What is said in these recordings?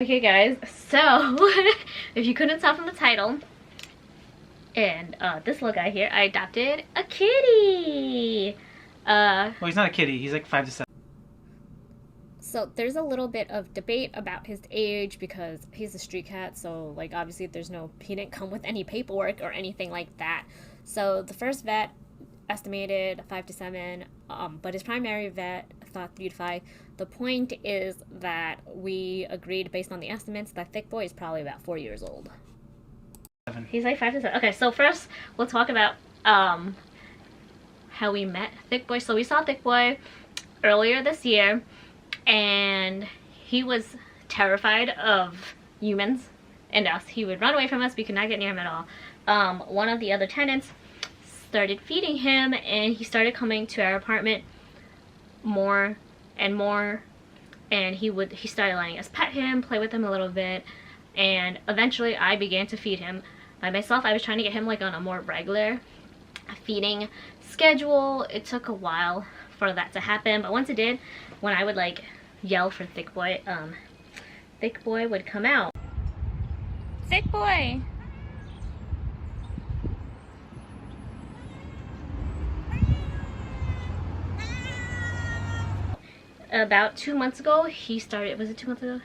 Okay guys, so if you couldn't tell from the title and this little guy here, I adopted a kitty. Well, he's not a kitty, he's like 5 to 7. So there's a little bit of debate about his age because he's a street cat, so like obviously he didn't come with any paperwork or anything like that. So the first vet estimated 5 to 7, but his primary vet thought 3 to 5. The point is that we agreed based on the estimates that Thiccboi is probably about 4 years old. 7. He's like 5 to 7. Okay, so first we'll talk about how we met Thiccboi. So we saw Thiccboi earlier this year, and he was terrified of humans and us. He would run away from us. We could not get near him at all. One of the other tenants started feeding him, and he started coming to our apartment more and more, and he started letting us pet him, play with him a little bit, and eventually I began to feed him by myself. I was trying to get him like on a more regular feeding schedule. It took a while for that to happen, but once it did, when I would like yell for Thiccboi, Thiccboi would come out. Thiccboi! About 2 months ago, he started, was it 2 months ago?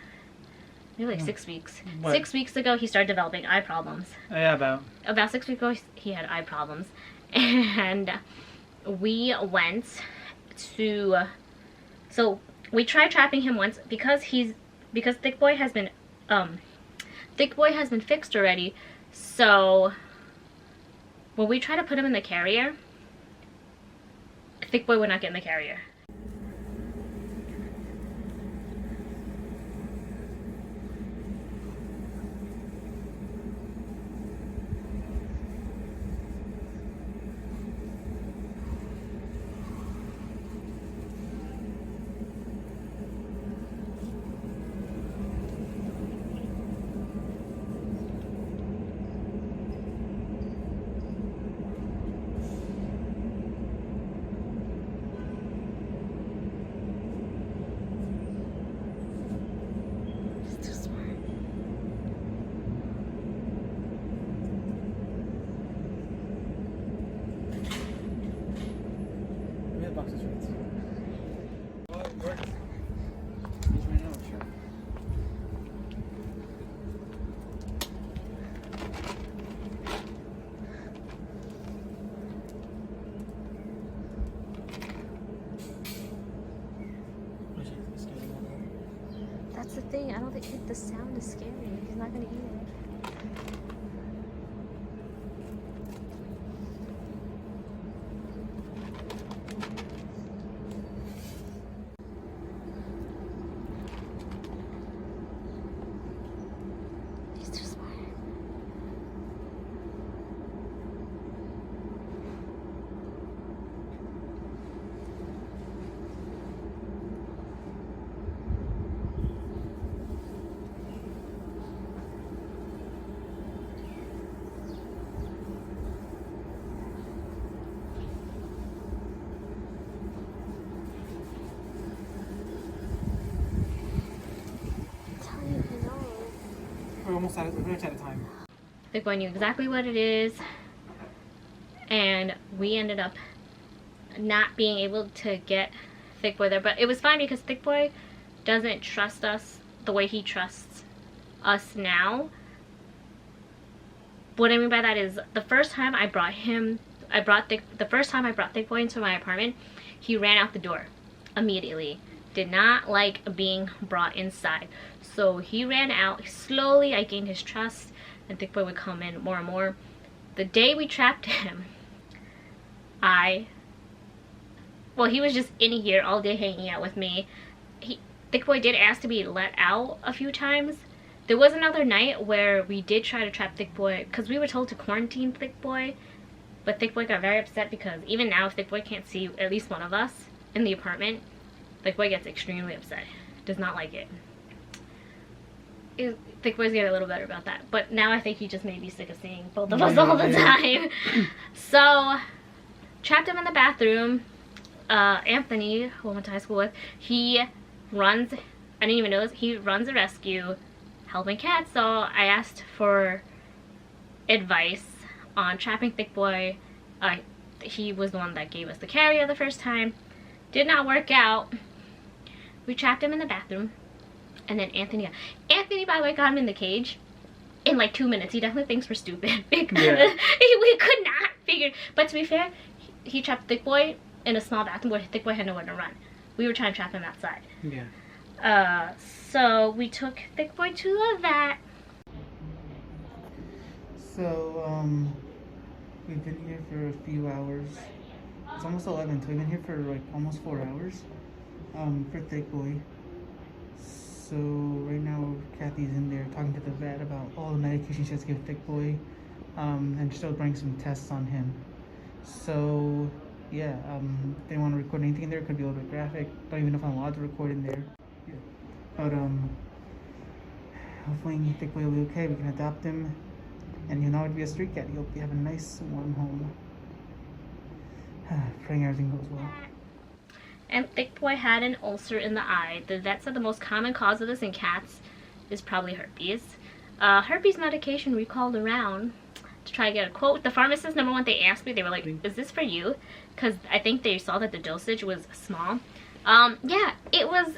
Maybe like 6 weeks. What? 6 weeks ago, he started developing eye problems. Yeah, About 6 weeks ago, he had eye problems. And we went to, so we tried trapping him once because Thiccboi has been fixed already. So when we tried to put him in the carrier, Thiccboi would not get in the carrier. That's the thing, I don't think the sound is scary. He's not gonna eat it. He's too smart. We're almost out of, we're pretty much out of time. Thiccboi knew exactly what it is, and we ended up not being able to get Thiccboi there, but it was fine because Thiccboi doesn't trust us the way he trusts us now. What I mean by that is the first time I brought Thiccboi into my apartment, he ran out the door immediately. Did not like being brought inside. So he ran out. Slowly I gained his trust, and Thiccboi would come in more and more. The day we trapped him, he was just in here all day hanging out with me. Thiccboi did ask to be let out a few times. There was another night where we did try to trap Thiccboi because we were told to quarantine Thiccboi, but Thiccboi got very upset because even now if Thiccboi can't see at least one of us in the apartment, Thiccboi gets extremely upset. Does not like it. Thiccboi's getting a little better about that, but now I think he just may be sick of seeing both of us all the time. So trapped him in the bathroom. Anthony, who I went to high school with, he runs, I didn't even know this, he runs a rescue helping cats, so I asked for advice on trapping Thiccboi. He was the one that gave us the carrier the first time. Did not work out. We trapped him in the bathroom, and then Anthony, by the way, got him in the cage in like 2 minutes. He definitely thinks we're stupid because we could not figure. But to be fair, he trapped Thiccboi in a small bathroom where Thiccboi had nowhere to run. We were trying to trap him outside. Yeah. So we took Thiccboi to the vet. So, we've been here for a few hours. It's almost 11, so we've been here for like almost 4 hours, for Thiccboi. So right now, Kathy's in there talking to the vet about all the medication she has to give Thiccboi, and still running some tests on him. So, yeah, they want to record anything in there. It could be a little bit graphic. Don't even know if I'm allowed to record in there. Yeah. But, hopefully Thiccboi will be okay. We can adopt him. And he'll not be a street cat. He'll have a nice, warm home. Praying everything goes well. And Thiccboi had an ulcer in the eye. The vet said the most common cause of this in cats is probably herpes. Herpes medication we called around to try to get a quote. The pharmacist, number one, they asked me, they were like, is this for you? Because I think they saw that the dosage was small. Yeah, it was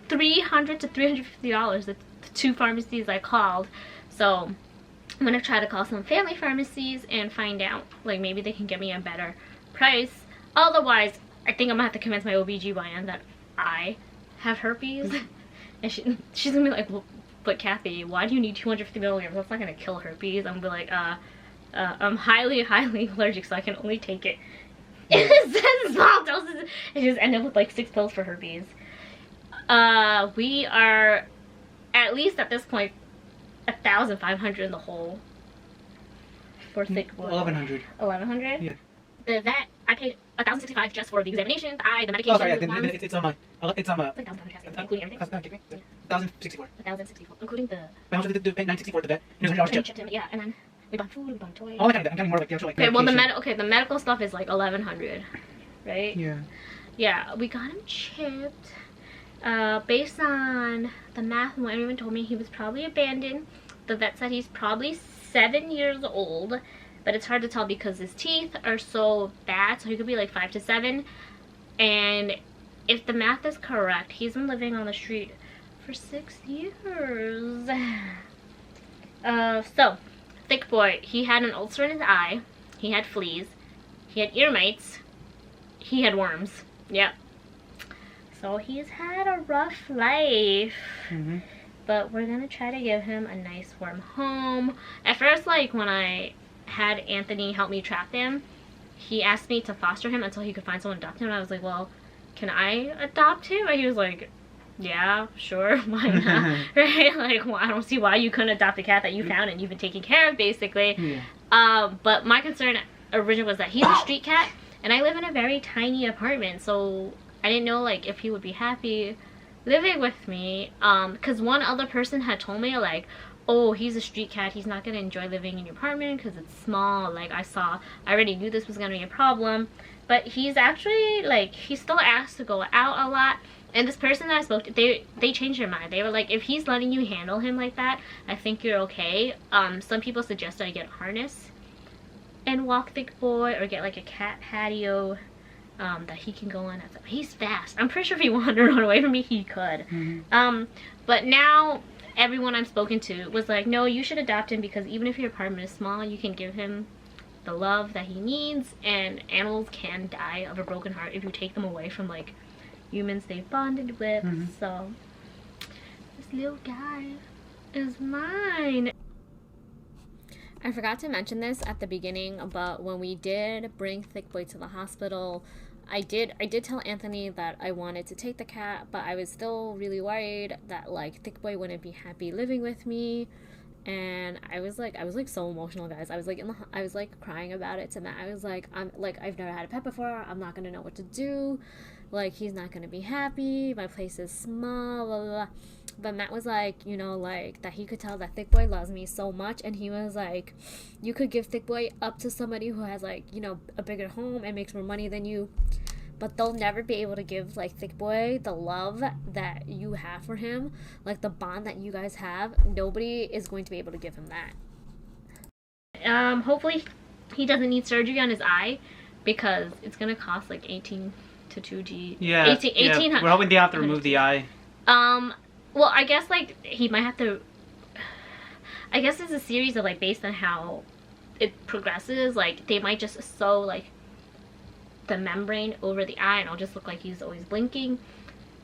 $300 to $350, the 2 pharmacies I called. So I'm gonna try to call some family pharmacies and find out, like, maybe they can get me a better price. Otherwise, I think I'm gonna have to convince my OBGYN that I have herpes. And she's gonna be like, well, but Kathy, why do you need 250 milligrams? That's not gonna kill herpes. I'm gonna be like, I'm highly allergic, so I can only take it in small doses and just end up with like 6 pills for herpes. We are, at least at this point, 1,500 in the hole for Thiccboi. 1,100. 1,100? Yeah. The vet, I paid $1,065 just for the examinations, the medication. Oh, sorry, yeah, it's on my. It's on my. It's like $1,000, including everything. 1,064. 1,064, including the. How much did they pay? $964 at the vet. And it was $100 Chipped. Yeah, and then we bought food, we bought toys. Oh, I'm counting more like the actual like. Okay, well medication. the medical stuff is like 1,100, right? Yeah. Yeah, we got him chipped. Based on the math and what everyone told me, he was probably abandoned. The vet said he's probably 7 years old, but it's hard to tell because his teeth are so bad, so he could be like 5 to 7. And if the math is correct, he's been living on the street for 6 years. So Thiccboi, he had an ulcer in his eye, he had fleas, he had ear mites, he had worms. Yep. So he's had a rough life. But we're gonna try to give him a nice warm home. At first, like, when I had Anthony help me trap him, he asked me to foster him until he could find someone to adopt him. And I was like, well, can I adopt him? And he was like, yeah, sure, why not? Right? Like, well, I don't see why you couldn't adopt a cat that you found and you've been taking care of, basically. But my concern originally was that he's a street cat, and I live in a very tiny apartment, so I didn't know, like, if he would be happy living with me, because one other person had told me, like, oh, he's a street cat, he's not gonna enjoy living in your apartment because it's small. Like, I already knew this was gonna be a problem. But he's actually, like, he still asked to go out a lot. And this person that I spoke to, they changed their mind. They were like, if he's letting you handle him like that, I think you're okay. Some people suggested I get a harness and walk Thiccboi, or get like a cat patio that he can go on. He's fast. I'm pretty sure if he wanted to run away from me, he could. But now everyone I've spoken to was like, no, you should adopt him, because even if your apartment is small, you can give him the love that he needs, and animals can die of a broken heart if you take them away from, like, humans they've bonded with. So this little guy is mine. I forgot to mention this at the beginning, but when we did bring Thiccboi to the hospital, I did tell Anthony that I wanted to take the cat, but I was still really worried that, like, Thiccboi wouldn't be happy living with me. And I was like so emotional, guys. I was like crying about it to Matt. I was like, I've never had a pet before. I'm not gonna know what to do. Like, he's not gonna be happy. My place is small, blah, blah, blah. But Matt was like, you know, like, that he could tell that Thiccboi loves me so much, and he was like, you could give Thiccboi up to somebody who has, like, you know, a bigger home and makes more money than you. but they'll never be able to give like Thiccboi the love that you have for him, like the bond that you guys have. Nobody is going to be able to give him that. Hopefully he doesn't need surgery on his eye, because it's gonna cost like 18 to 2G. Yeah, 1800. We're hoping they have to remove the eye. Well, I guess like he might have to. I guess it's a series of like based on how it progresses. Like they might just sew like the membrane over the eye, and it'll just look like he's always blinking.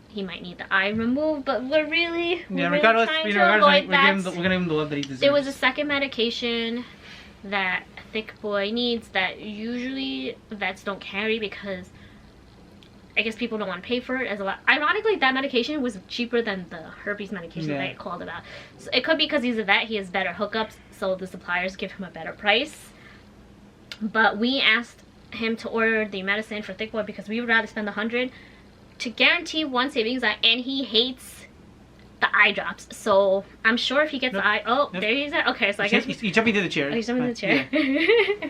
He might need the eye removed, but we're really regardless, trying you to know, avoid that. we're gonna give him the love that he deserves. There was a second medication that Thiccboi needs that usually vets don't carry, because I guess people don't want to pay for it as a lot. Ironically, that medication was cheaper than the herpes medication that I called about. So it could be because he's a vet, he has better hookups, so the suppliers give him a better price. But we asked him to order the medicine for Thiccboi because we would rather spend $100 to guarantee one savings eye, and he hates the eye drops. So I'm sure if he gets the eye, there he is. Okay, so I guess he jumped into the chair. Oh, he's jumping into the chair.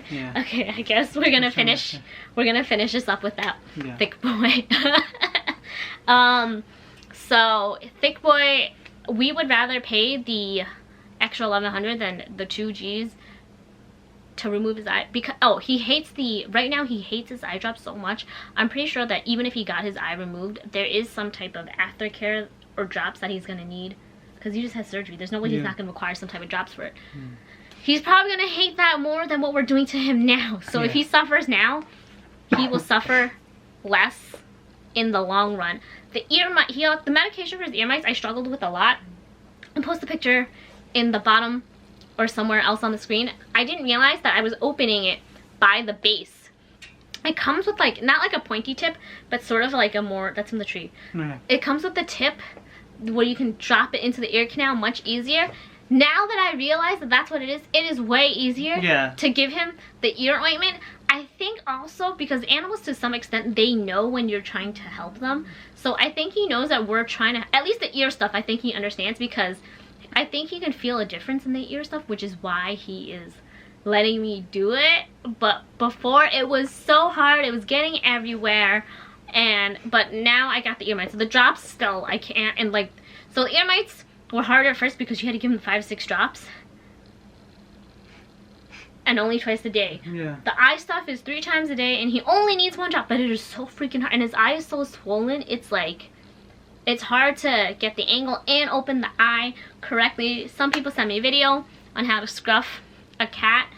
Yeah. Okay, I guess we're gonna finish. We're gonna finish this up with that Thiccboi. So Thiccboi, we would rather pay the extra $1,100 than the 2Gs to remove his eye, because he hates right now he hates his eye drops so much. I'm pretty sure that even if he got his eye removed, there is some type of aftercare or drops that he's gonna need, because he just had surgery. There's no way he's not gonna require some type of drops for it. He's probably gonna hate that more than what we're doing to him now. So if he suffers now, he will suffer less in the long run. The medication for his ear mites I struggled with a lot. I'll post a picture in the bottom or somewhere else on the screen. I didn't realize that I was opening it by the base. It comes with like, not like a pointy tip, but sort of like a more, that's in the tree. It comes with the tip where you can drop it into the ear canal much easier. Now that I realize that that's what it is way easier to give him the ear ointment. I think also because animals, to some extent, they know when you're trying to help them. So I think he knows that we're trying to, at least the ear stuff, I think he understands, because I think he can feel a difference in the ear stuff, which is why he is letting me do it. But before, it was so hard, it was getting everywhere. But now I got the ear mites. So the drops still, I can't, and like, so the ear mites were harder at first because you had to give him 5-6 drops. And only twice a day. The eye stuff is 3 times a day, and he only needs 1 drop, but it is so freaking hard. And his eye is so swollen, it's like, it's hard to get the angle and open the eye correctly. Some people send me a video on how to scruff a cat.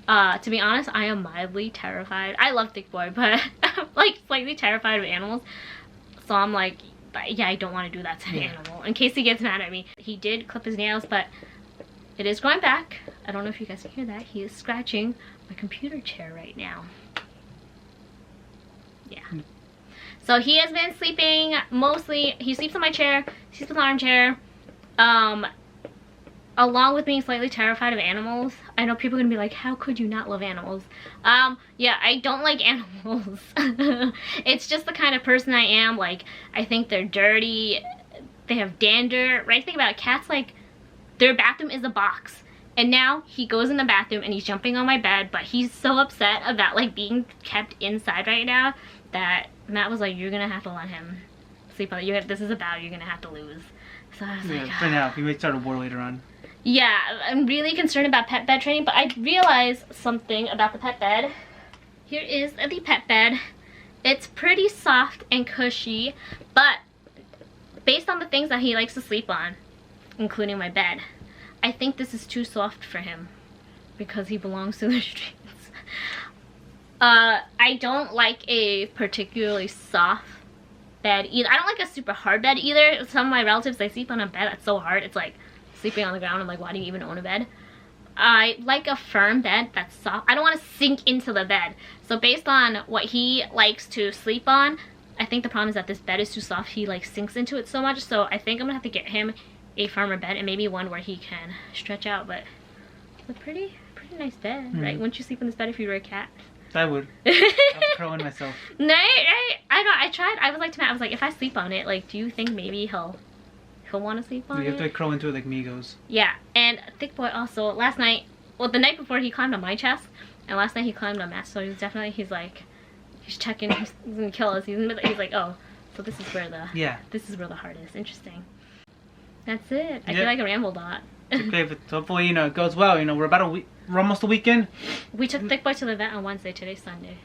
To be honest, I am mildly terrified. I love Thiccboi, but I'm like slightly terrified of animals. So I'm like, yeah, I don't want to do that to an animal. In case he gets mad at me. He did clip his nails, but it is growing back. I don't know if you guys can hear that. He is scratching my computer chair right now. Yeah. So he has been sleeping mostly, he sleeps on my chair, he sleeps on the armchair, along with being slightly terrified of animals. I know people are gonna be like, how could you not love animals? Yeah, I don't like animals. It's just the kind of person I am. Like, I think they're dirty, they have dander, right? Think about it, cats, like, their bathroom is a box. And now he goes in the bathroom and he's jumping on my bed, but he's so upset about like being kept inside right now that Matt was like, you're gonna have to let him sleep on it. This is a battle you're gonna have to lose. So I was like, for now. You may start a war later on. Yeah, I'm really concerned about pet bed training, but I realized something about the pet bed. Here is the pet bed. It's pretty soft and cushy, but based on the things that he likes to sleep on, including my bed, I think this is too soft for him because he belongs to the streets. I don't like a particularly soft bed either. I don't like a super hard bed either. Some of my relatives, they sleep on a bed that's so hard, it's like sleeping on the ground. I'm like, why do you even own a bed? I like a firm bed that's soft. I don't want to sink into the bed. So based on what he likes to sleep on, I think the problem is that this bed is too soft. He like sinks into it so much. So I think I'm gonna have to get him a firmer bed, and maybe one where he can stretch out. But it's a pretty nice bed, right? Wouldn't you sleep in this bed if you were a cat? I would. I was curling myself. No, I tried. I was like to Matt, I was like, if I sleep on it, like, do you think maybe he'll want to sleep on it? You have to like, curl into it like Migos. Yeah, and Thiccboi also, last night, well, the night before he climbed on my chest, and last night he climbed on Matt's, so he's like, He's checking. He's gonna kill us. He's like, oh, so this is where the heart is. Interesting. That's it. I feel like I rambled a lot. It's okay, but hopefully, you know, it goes well. You know, we're about a week. We're almost a weekend. We took Thiccboi to the vet on Wednesday. Today's Sunday.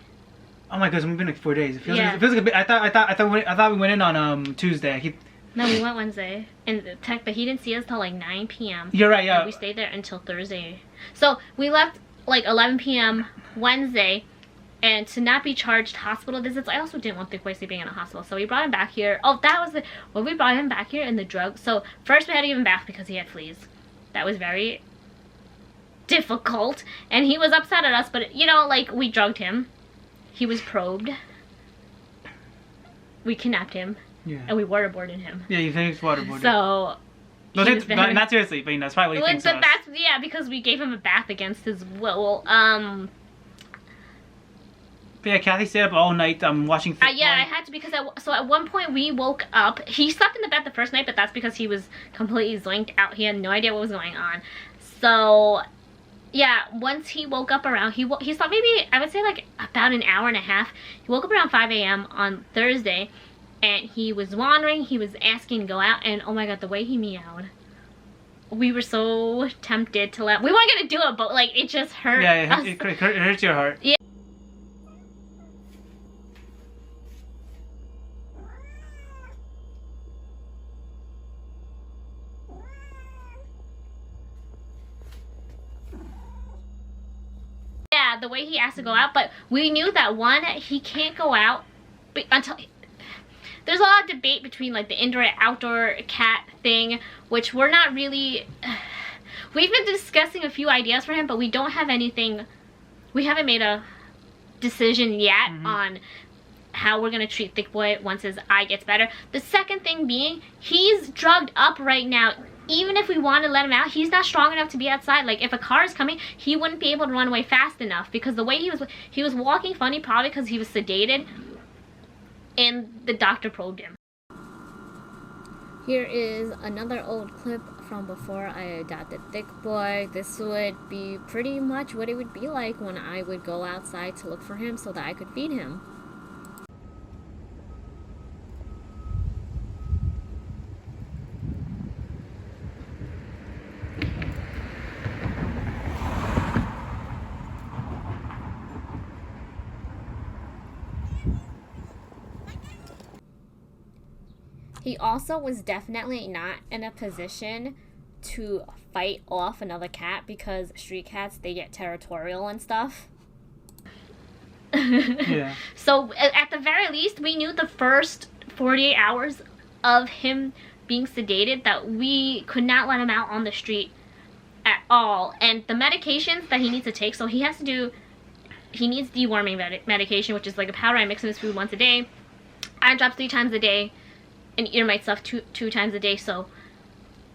Oh my gosh, we've been like 4 days. It feels like a bit. I thought we went in on Tuesday. No, we went Wednesday, but he didn't see us till like 9 p.m. You're right, yeah. And we stayed there until Thursday. So we left like 11 p.m. Wednesday, and to not be charged hospital visits, I also didn't want Thiccboi sleeping in a hospital, so we brought him back here. Oh, that was we brought him back here in the drug. So first we had to give him bath because he had fleas. That was very difficult, and he was upset at us, but you know, like, we drugged him. He was probed. We kidnapped him. Yeah. And we waterboarded him. Yeah, you think it's waterboarded. So... No, not seriously, but you know, that's probably what he thinks of us. Yeah, because we gave him a bath against his will. But yeah, Kathy stayed up all night watching football. Yeah, I had to because so at one point we woke up. He slept in the bed the first night, but that's because he was completely zoinked out. He had no idea what was going on. So... yeah, once he woke up around, he slept maybe, I would say like about an hour and a half. He woke up around 5 a.m. on Thursday, and he was wandering, he was asking to go out, and oh my god, the way he meowed. We were so tempted to we weren't gonna do it, but like, it just hurt us. It hurts your heart. Yeah. The way he asked to go out, but we knew that one, he can't go out until there's a lot of debate between like the indoor and outdoor cat thing, which we're not really we've been discussing a few ideas for him, but we don't have anything, we haven't made a decision yet on how we're gonna treat Thiccboi once his eye gets better. The second thing being, he's drugged up right now. Even if we want to let him out, he's not strong enough to be outside. Like, if a car is coming, he wouldn't be able to run away fast enough because the way he was walking funny, probably because he was sedated, and the doctor probed him. Here is another old clip from before I adopted Thiccboi. This would be pretty much what it would be like when I would go outside to look for him so that I could feed him. He also was definitely not in a position to fight off another cat because street cats, they get territorial and stuff. Yeah. So at the very least, we knew the first 48 hours of him being sedated that we could not let him out on the street at all. And the medications that he needs to take, so he needs deworming medication, which is like a powder I mix in his food once a day. Eye drops 3 times a day. And ear mite stuff two times a day. So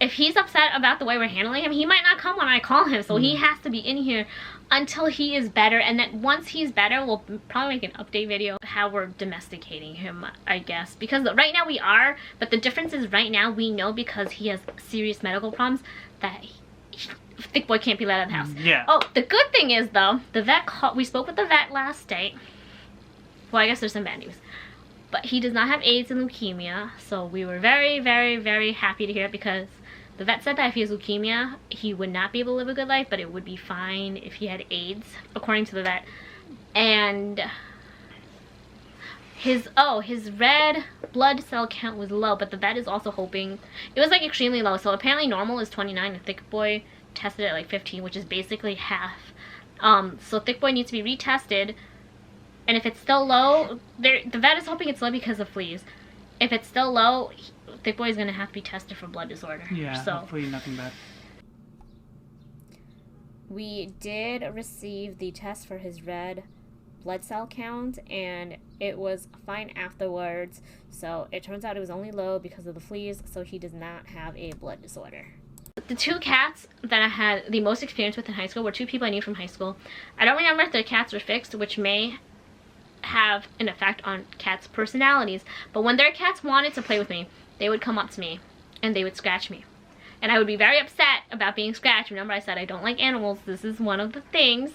if he's upset about the way we're handling him, he might not come when I call him. So he has to be in here until he is better. And then once he's better, we'll probably make an update video of how we're domesticating him, I guess. Because right now we are, but the difference is right now we know because he has serious medical problems that Thiccboi can't be let out of the house. Yeah. Oh, the good thing is though, the vet we spoke with the vet last night. Well, I guess there's some bad news. But he does not have AIDS and leukemia, so we were very, very, very happy to hear it because the vet said that if he has leukemia, he would not be able to live a good life, but it would be fine if he had AIDS, according to the vet. And his red blood cell count was low, but the vet is also hoping, it was like extremely low, so apparently normal is 29, and Thiccboi tested at like 15, which is basically half. So Thiccboi needs to be retested. And if it's still low, the vet is hoping it's low because of fleas. If it's still low, Thiccboi is going to have to be tested for blood disorder. Yeah, so hopefully nothing bad. We did receive the test for his red blood cell count, and it was fine afterwards. So it turns out it was only low because of the fleas, so he does not have a blood disorder. The 2 cats that I had the most experience with in high school were 2 people I knew from high school. I don't remember if their cats were fixed, which may have an effect on cats' personalities, but when their cats wanted to play with me, they would come up to me and they would scratch me, and I would be very upset about being scratched. Remember, I said I don't like animals, this is one of the things.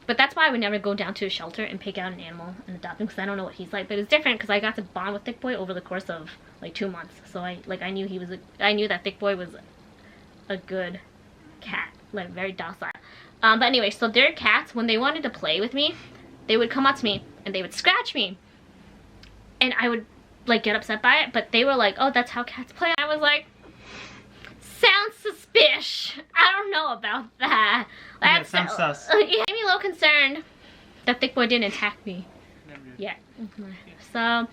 But But that's why I would never go down to a shelter and pick out an animal and adopt him, because I don't know what he's like. But it's different because I got to bond with Thiccboi over the course of like 2 months. So I knew I knew that Thiccboi was a good cat, like very docile. But anyway, so their cats, when they wanted to play with me, they would come up to me and they would scratch me, and I would like get upset by it. But they were like, "Oh, that's how cats play." I was like, "Sounds suspicious. I don't know about that." Yeah, sounds sus. It made me a little concerned that Thiccboi didn't attack me. Yeah. So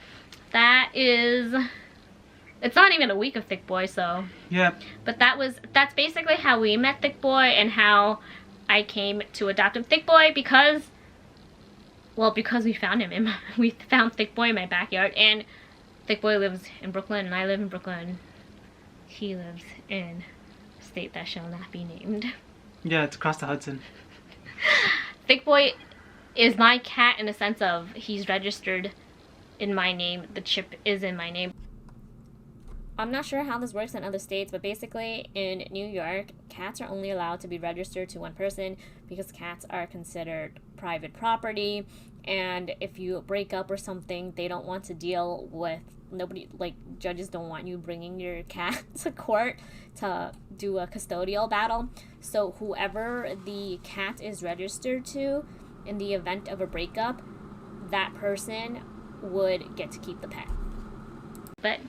that is. It's not even a week of Thiccboi, so. Yeah. But that's basically how we met Thiccboi and how I came to adopt him. Thiccboi because we found him we found Thiccboi in my backyard, and Thiccboi lives in Brooklyn and I live in Brooklyn. He lives in a state that shall not be named. Yeah, it's across the Hudson. Thiccboi is my cat in the sense of he's registered in my name. The chip is in my name. I'm not sure how this works in other states, but basically in New York, cats are only allowed to be registered to one person because cats are considered private property, and if you break up or something, they don't want to deal with judges don't want you bringing your cat to court to do a custodial battle. So whoever the cat is registered to, in the event of a breakup, that person would get to keep the pet. But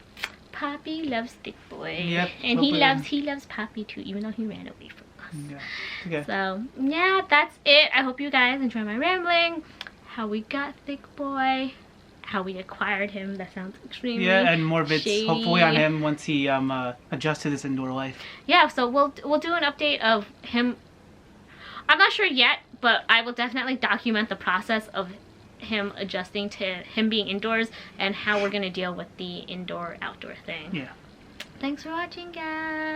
Poppy loves Thiccboi. Yep, and he loves Poppy too, even though he ran away from us. Yeah. Okay. So yeah, that's it. I hope you guys enjoy my rambling, how we got Thiccboi, how we acquired him. That sounds extremely and more vids shady. hopefully on him once he adjusts to this indoor life. Yeah, so we'll do an update of him. I'm not sure yet, but I will definitely document the process of him adjusting to him being indoors and how we're gonna deal with the indoor outdoor thing. Yeah. Thanks for watching, guys.